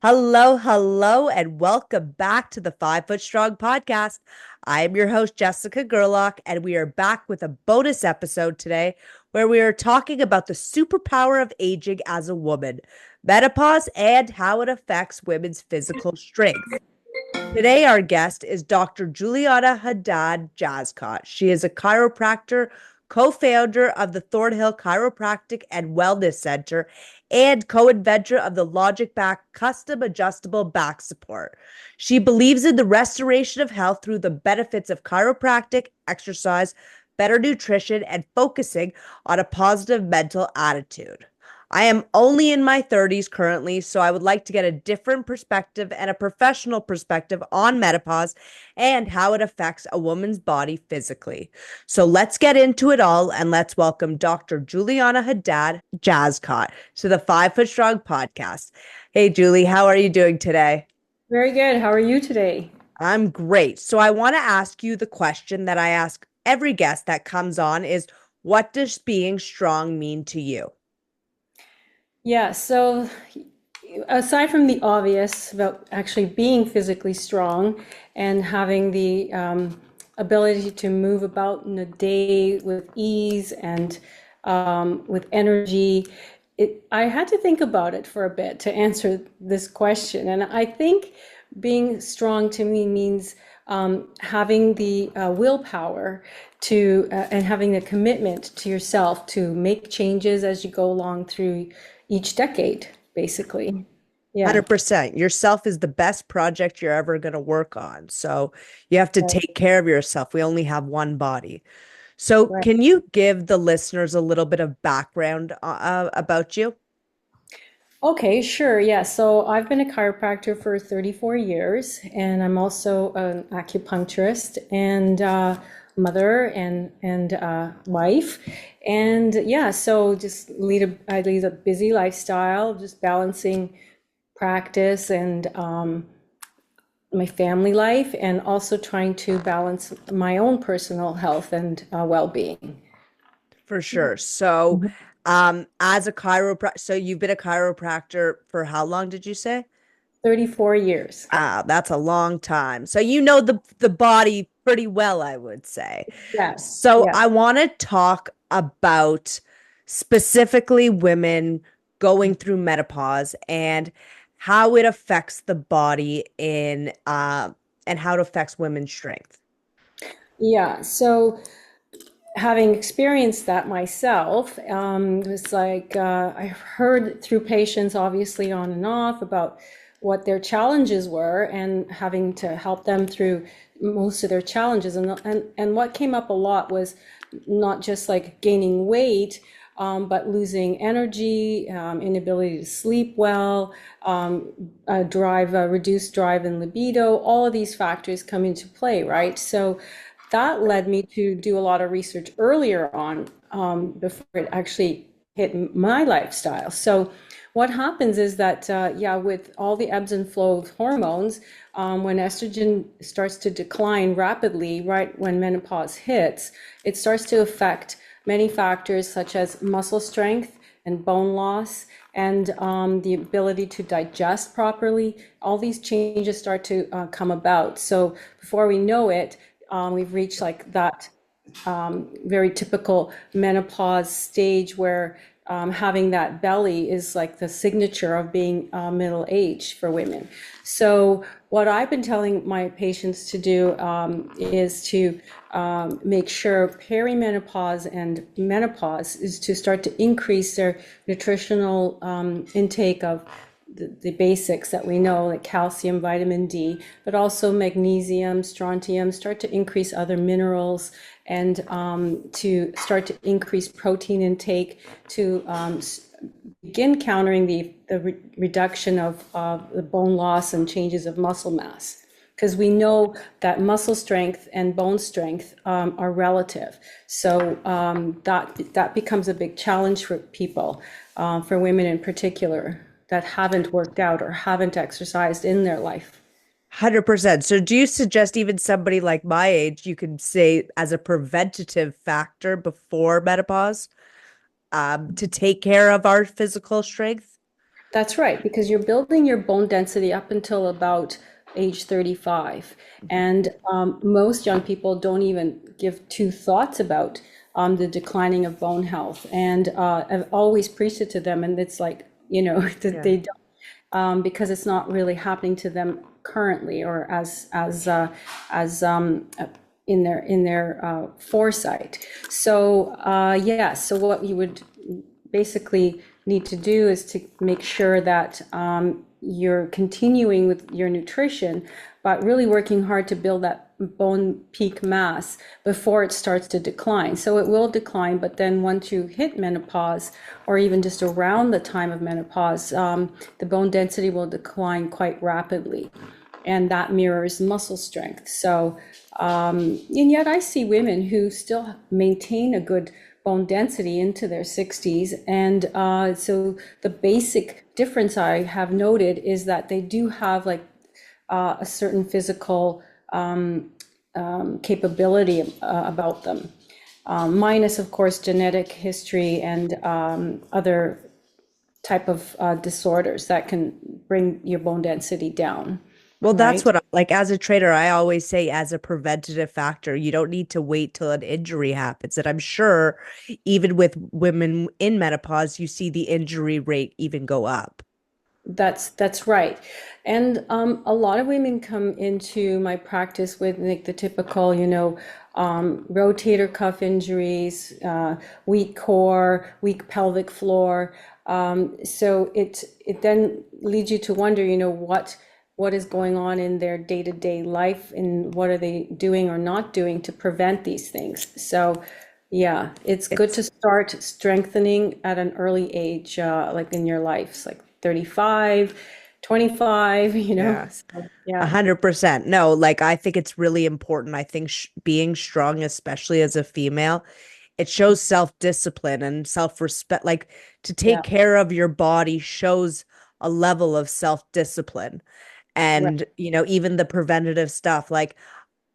Hello, hello, and welcome back to the 5 Foot Strong podcast. I am your host, Jessica Gerlach, and we are back with a bonus episode today where we are talking about the superpower of aging as a woman, menopause, and how it affects women's physical strength. Today, our guest is Dr. Juliana Haddad-Jaskot. She is a chiropractor, co-founder of the Thornhill Chiropractic and Wellness Center, and co-inventor of the Logic Back custom adjustable back support. She believes in the restoration of health through the benefits of chiropractic, exercise, better nutrition, and focusing on a positive mental attitude. I am only in my 30s currently, so I would like to get a different perspective and a professional perspective on menopause and how it affects a woman's body physically. So let's get into it all and let's welcome Dr. Juliana Haddad-Jaskot to the 5 Foot Strong podcast. Hey, Julie, how are you doing today? Very good. How are you today? I'm great. So I want to ask you the question that I ask every guest that comes on is, what does being strong mean to you? Yeah, so aside from the obvious about actually being physically strong and having the ability to move about in a day with ease and with energy, I had to think about it for a bit to answer this question. And I think being strong to me means having the willpower to and having a commitment to yourself to make changes as you go along through each decade, basically. Yeah. 100%. Yourself is the best project you're ever going to work on. So you have to Right. take care of yourself. We only have one body. So Right. can you give the listeners a little bit of background about you? Okay, sure. Yeah. So I've been a chiropractor for 34 years, and I'm also an acupuncturist and mother and wife. And yeah, so just I lead a busy lifestyle, just balancing practice and my family life, and also trying to balance my own personal health and well-being. For sure. So as a chiropractor, so you've been a chiropractor for how long did you say? 34 years. That's a long time. So you know the body pretty well, I would say. Yes. So Yeah. I want to talk about specifically women going through menopause and how it affects the body in and how it affects women's strength. Yeah. So having experienced that myself, it was like I heard through patients, obviously on and off, about what their challenges were and having to help them through most of their challenges. And what came up a lot was not just like gaining weight, but losing energy, inability to sleep well, reduced drive and libido. All of these factors come into play, right? So that led me to do a lot of research earlier on, before it actually hit my lifestyle. So what happens is that, yeah, with all the ebbs and flows of hormones, when estrogen starts to decline rapidly, right when menopause hits, it starts to affect many factors such as muscle strength and bone loss and the ability to digest properly. All these changes start to come about. So before we know it, we've reached like that very typical menopause stage where having that belly is like the signature of being middle aged for women. So what I've been telling my patients to do is to make sure perimenopause and menopause is to start to increase their nutritional intake of the basics that we know, like calcium, vitamin D, but also magnesium, strontium, start to increase other minerals, and to start to increase protein intake to begin countering the reduction of the bone loss and changes of muscle mass. Because we know that muscle strength and bone strength are relative. So that becomes a big challenge for people, for women in particular, that haven't worked out or haven't exercised in their life. 100%. So do you suggest even somebody like my age, you could say as a preventative factor before menopause, to take care of our physical strength? That's right, because you're building your bone density up until about age 35. Mhm. And most young people don't even give two thoughts about the declining of bone health. And I've always preached it to them, and it's like, that Yeah. they don't, because it's not really happening to them currently or as in their foresight. So yeah, so what you would basically need to do is to make sure that you're continuing with your nutrition, but really working hard to build that bone peak mass before it starts to decline. So it will decline, but then once you hit menopause, or even just around the time of menopause, the bone density will decline quite rapidly. And that mirrors muscle strength. So, and yet I see women who still maintain a good bone density into their 60s. And so the basic difference I have noted is that they do have like a certain physical capability about them, minus, of course, genetic history and other type of disorders that can bring your bone density down, Well, that's right? what like as a trainer, I always say as a preventative factor, you don't need to wait till an injury happens. And I'm sure even with women in menopause, you see the injury rate even go up. That's right. And a lot of women come into my practice with like the typical, rotator cuff injuries, weak core, weak pelvic floor. So it then leads you to wonder, what is going on in their day-to-day life and what are they doing or not doing to prevent these things. So yeah, it's good It's to start strengthening at an early age, like in your life, like 35, 25, yeah. So, yeah, 100%. No, like I think it's really important. I think sh being strong, especially as a female, it shows self-discipline and self-respect. Like to take yeah, care of your body shows a level of self-discipline. right. And, even the preventative stuff, like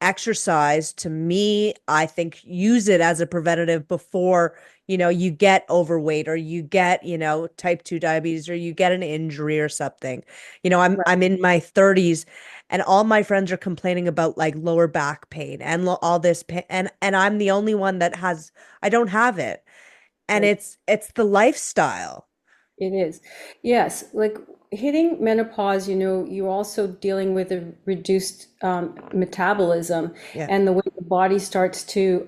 exercise to me, I think use it as a preventative before, you get overweight or you get, type 2 diabetes or you get an injury or something. Right. I'm in my 30s and all my friends are complaining about like lower back pain and all this pain and I'm the only one that has I don't have it. And Right. it's the lifestyle. It is. Yes, like hitting menopause, you're also dealing with a reduced metabolism Yeah. and the way the body starts to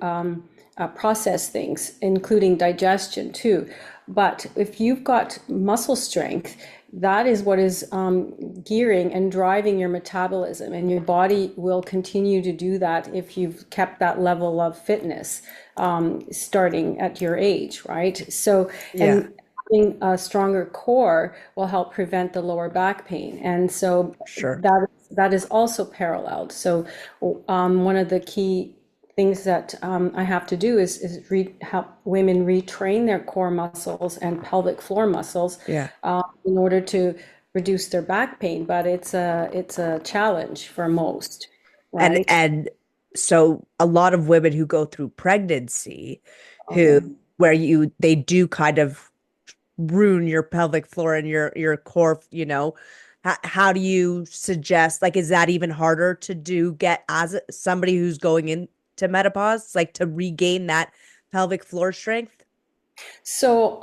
process things, including digestion too. But if you've got muscle strength, that is what is gearing and driving your metabolism, and your body will continue to do that if you've kept that level of fitness starting at your age, right? So, Yeah, and having a stronger core will help prevent the lower back pain. And so sure. that is also paralleled. So one of the key things that I have to do is help women retrain their core muscles and pelvic floor muscles Yeah. in order to reduce their back pain. But it's a challenge for most, And right? and so a lot of women who go through pregnancy Oh who yeah. where they do kind of ruin your pelvic floor and your core, how do you suggest like is that even harder to do get as somebody who's going into menopause like to regain that pelvic floor strength? So,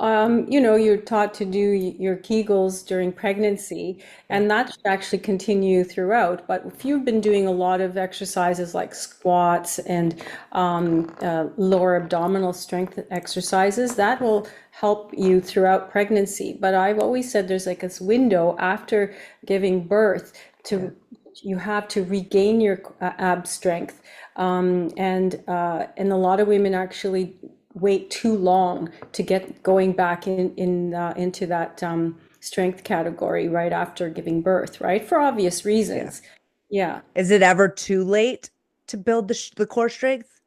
you're taught to do your Kegels during pregnancy, Yeah. and that should actually continue throughout. But if you've been doing a lot of exercises like squats and lower abdominal strength exercises, that will help you throughout pregnancy. But I've always said there's like this window after giving birth Yeah. to you have to regain your ab strength, and a lot of women actually wait too long to get going back into that strength category right after giving birth, right? For obvious Yeah. reasons. Yeah. Is it ever too late to build the core strength?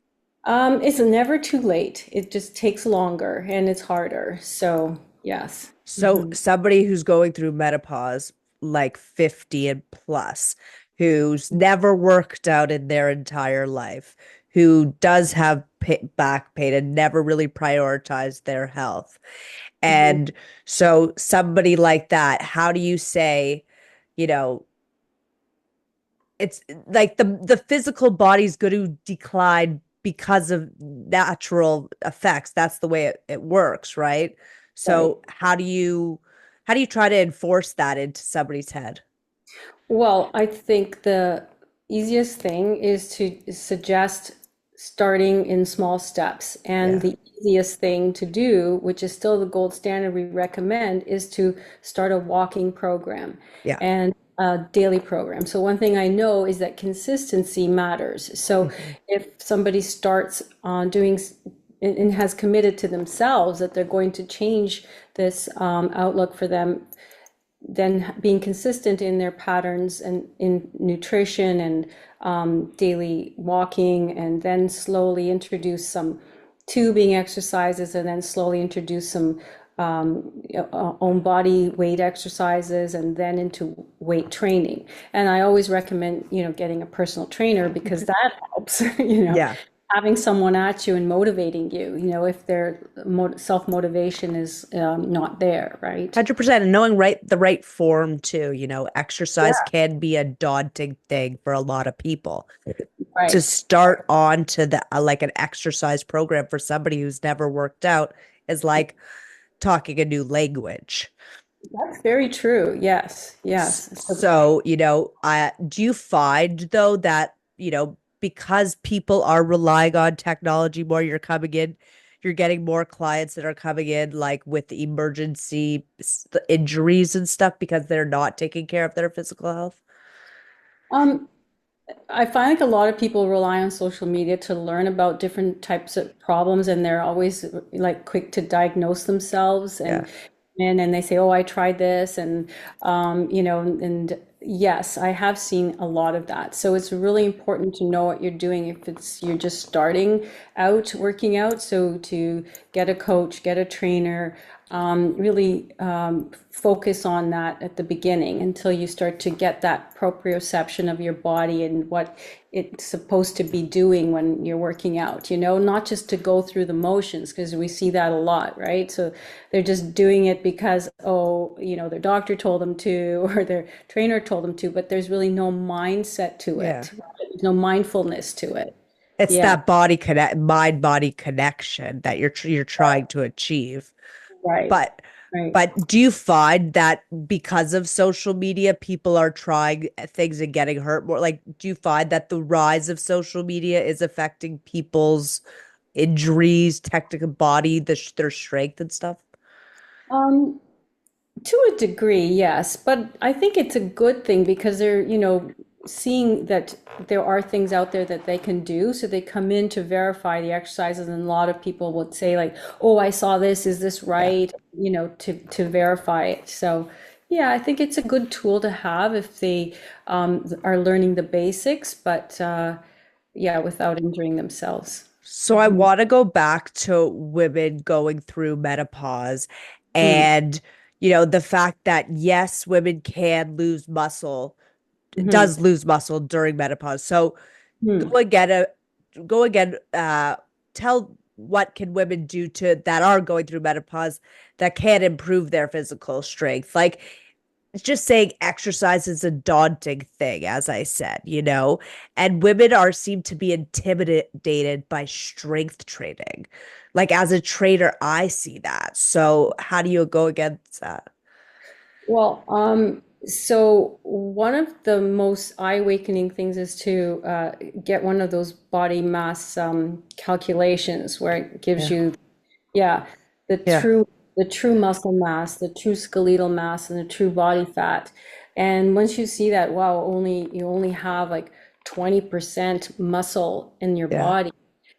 It's never too late. It just takes longer and it's harder. So, yes. So Hmm. somebody who's going through menopause, like 50 and plus, who's never worked out in their entire life, who does have back pain and never really prioritized their health. Mhm. And so somebody like that, how do you say, you know, it's like the physical body's going to decline because of natural effects. That's the way it works, right? Right. So how do you try to enforce that into somebody's head? Well, I think the easiest thing is to suggest starting in small steps. And Yeah. the easiest thing to do, which is still the gold standard we recommend, is to start a walking program Yeah. and a daily program. So one thing I know is that consistency matters. So Mhm. if somebody starts on doing and has committed to themselves that they're going to change this outlook for them, then being consistent in their patterns and in nutrition and daily walking, and then slowly introduce some tubing exercises, and then slowly introduce some own body weight exercises, and then into weight training. And I always recommend, getting a personal trainer because that helps, Yeah. having someone at you and motivating you, if their self-motivation is not there, right? 100%. And knowing the right form too, exercise Yeah, can be a daunting thing for a lot of people. To right. start on to the like an exercise program for somebody who's never worked out is like talking a new language. That's very true. Yes, yes. So, So, do you find though that, because people are relying on technology more, you're getting more clients that are coming in like with emergency injuries and stuff because they're not taking care of their physical health? um, I find like a lot of people rely on social media to learn about different types of problems, and they're always like quick to diagnose themselves, Yeah. and they say, "Oh, I tried this," and and yes, I have seen a lot of that. So it's really important to know what you're doing if you're just starting out working out. So to get a coach, get a trainer, really focus on that at the beginning until you start to get that proprioception of your body and what it's supposed to be doing when you're working out, not just to go through the motions, because we see that a lot, right? So they're just doing it because, oh, their doctor told them to, or their trainer told them to, but there's really no mindset to Yeah. it, right? There's no mindfulness to it. It's Yeah, that mind body connection that you're trying to achieve. right, But right. but do you find that because of social media, people are trying things and getting hurt more? Like, do you find that the rise of social media is affecting people's injuries, technical body, their strength and stuff? Um, To a degree, yes, but I think it's a good thing because they're, seeing that there are things out there that they can do. So they come in to verify the exercises, and a lot of people would say like, "Oh, I saw this. Is this Yeah. right?" To verify it. So yeah, I think it's a good tool to have if they are learning the basics, but yeah, without injuring themselves. So I want to go back to women going through menopause Mm-hmm. and, the fact that yes, women can lose muscle, Mm-hmm. does lose muscle during menopause. So Hmm. go again, go again, tell what can women do to that are going through menopause that can improve their physical strength. Like it's just saying exercise is a daunting thing, as I said, and women are seem to be intimidated by strength training. Like as a trainer, I see that. So how do you go against that? Well, so one of the most eye-awakening things is to get one of those body mass calculations where it gives Yeah. you, yeah, the Yeah. true the true muscle mass, the true skeletal mass, and the true body fat. And once you see that, wow, you only have like 20% muscle in your Yeah. body,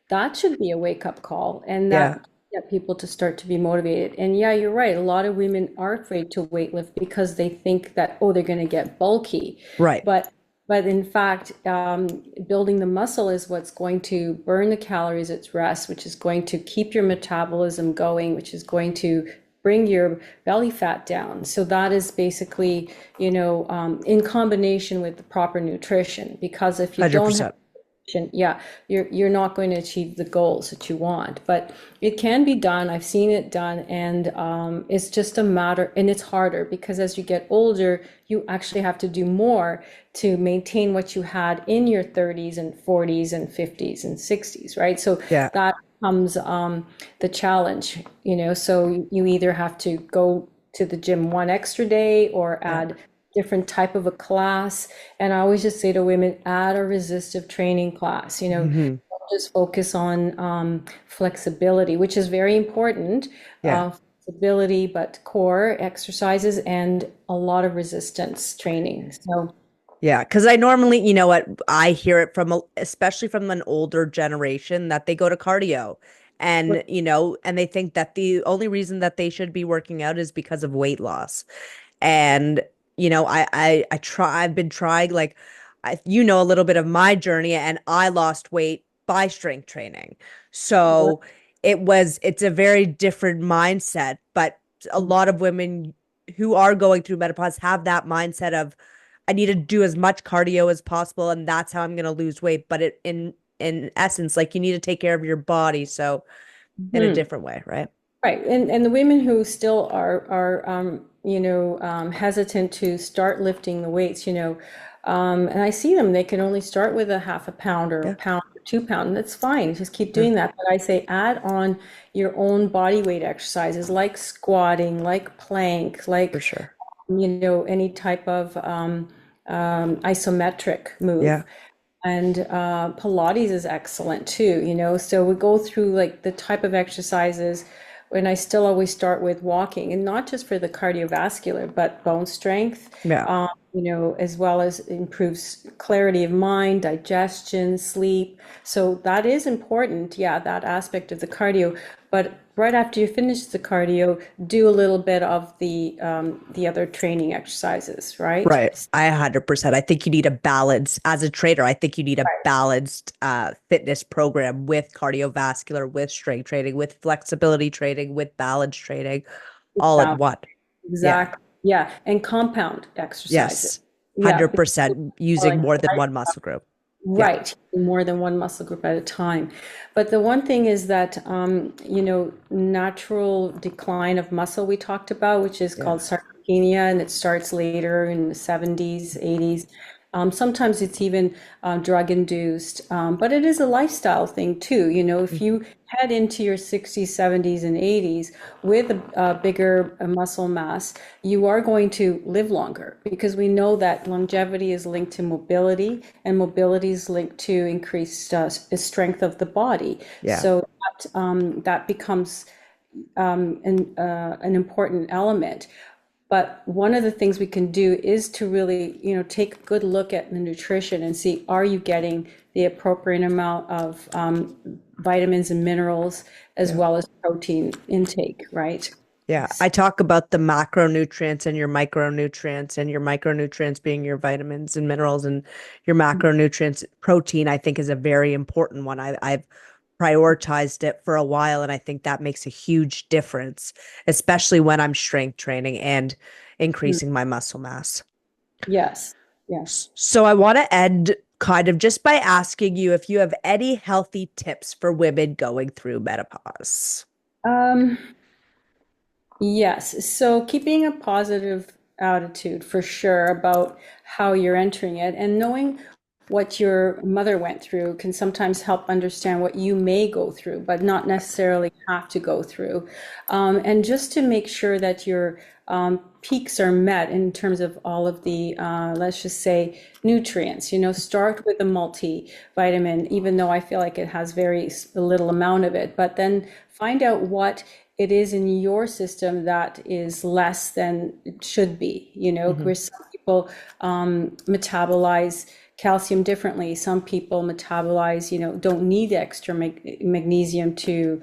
that should be a wake-up call, and Yeah. that get people to start to be motivated. And yeah, you're right. A lot of women are afraid to weightlift because they think that, oh, they're going to get bulky. Right. But in fact, building the muscle is what's going to burn the calories at rest, which is going to keep your metabolism going, which is going to bring your belly fat down. So that is basically, in combination with the proper nutrition. Because if you don't have 100%. Yeah, you're not going to achieve the goals that you want, but it can be done. I've seen it done, and it's just a matter, and it's harder because as you get older, you actually have to do more to maintain what you had in your 30s and 40s and 50s and 60s, right? So Yeah. that comes the challenge, So you either have to go to the gym one extra day or Yeah. add different type of a class. And I always just say to women, add a resistive training class, Hmm. don't just focus on flexibility, which is very important, Yeah. flexibility, but core exercises and a lot of resistance training. So, Yeah, because I normally, you know what, I hear it from, especially from an older generation, that they go to cardio and, and they think that the only reason that they should be working out is because of weight loss. And, I've been trying, like, a little bit of my journey, and I lost weight by strength training. So it's a very different mindset, but a lot of women who are going through menopause have that mindset of, I need to do as much cardio as possible, and that's how I'm going to lose weight. But in essence, like, you need to take care of your body, so in a mhm. different way, right? Right, and the women who still are hesitant to start lifting the weights, and I see them, they can only start with a half a pound or a Yeah, pound or 2 pound, and that's fine. Just keep yeah, doing that. But I say add on your own body weight exercises like squatting, like plank, for like sure. any type of isometric Yeah, move. And Pilates is excellent too, So we go through like the type of exercises, and I still always start with walking, and not just for the cardiovascular, but bone strength, yeah. as well as improves clarity of mind, digestion, sleep. So that is important, yeah, that aspect of the cardio. But right after you finish the cardio, do a little bit of the other training exercises, right? Right. I 100%. I think you need a balance as a trainer. I think you need a balanced fitness program with cardiovascular, with strength training, with flexibility training, with balance training, all in Right. one. Yeah. Exactly. Yeah. And compound exercises. Yes. Yeah. Because 100% more using like more than one muscle group. Yeah. right, more than one muscle group at a time. But the one thing is that, natural decline of muscle we talked about, which is Yeah. called sarcopenia, and it starts later in the 70s, 80s. Sometimes it's even drug induced, but it is a lifestyle thing too. If Mhm. you head into your 60s, 70s, and 80s with a bigger muscle mass, you are going to live longer because we know that longevity is linked to mobility, and mobility is linked to increased strength of the body. Yeah. So that becomes an important element. But one of the things we can do is to really, take a good look at the nutrition and see, are you getting the appropriate amount of vitamins and minerals as Yeah. well as protein intake, right? Yeah, I talk about the macronutrients and your micronutrients being your vitamins and minerals, and your macronutrients. Protein, I think, is a very important one. I've prioritized it for a while, and I think that makes a huge difference, especially when I'm strength training and Mm, increasing my muscle mass. yes, yes. So I want to end kind of just by asking you if you have any healthy tips for women going through menopause. Um, yes. So keeping a positive attitude for sure about how you're entering it, and knowing what your mother went through can sometimes help understand what you may go through, but not necessarily have to go through. And just to make sure that your peaks are met in terms of all of the, let's just say, nutrients. Start with a multivitamin, even though I feel like it has very little amount of it, but then find out what it is in your system that is less than it should be, Hmm. where some people metabolize calcium differently. Some people metabolize, don't need extra magnesium to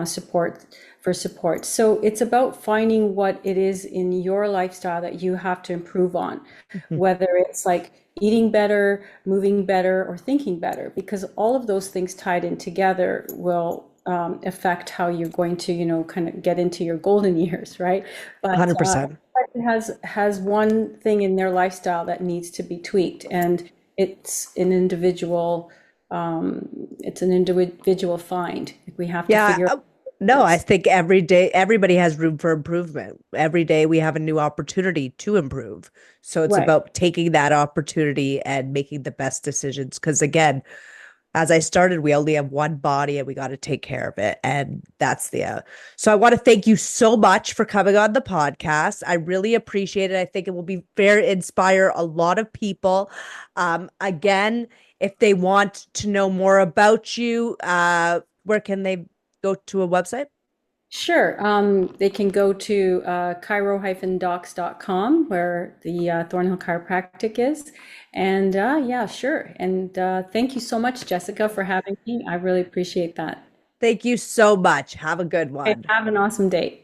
support for support. So it's about finding what it is in your lifestyle that you have to improve on, Hmm. whether it's like eating better, moving better, or thinking better, because all of those things tied in together will affect how you're going to, kind of get into your golden years, right? But 100%. everybody has one thing in their lifestyle that needs to be tweaked, and it's an individual. it's an individual find. Like, we have to Yeah. figure out No, I this. think every day, everybody has room for improvement. Every day we have a new opportunity to improve. So it's Right. about taking that opportunity and making the best decisions. Because again, as I started, we only have one body and we got to take care of it. And that's so I want to thank you so much for coming on the podcast. I really appreciate it. I think it will be very inspire a lot of people. Again, if they want to know more about you, where can they go to a website? Sure. They can go to chiro-docs.com where the Thornhill Chiropractic is. And yeah, sure. And thank you so much, Jessica, for having me. I really appreciate that. Thank you so much. Have a good Okay, one. have an awesome day.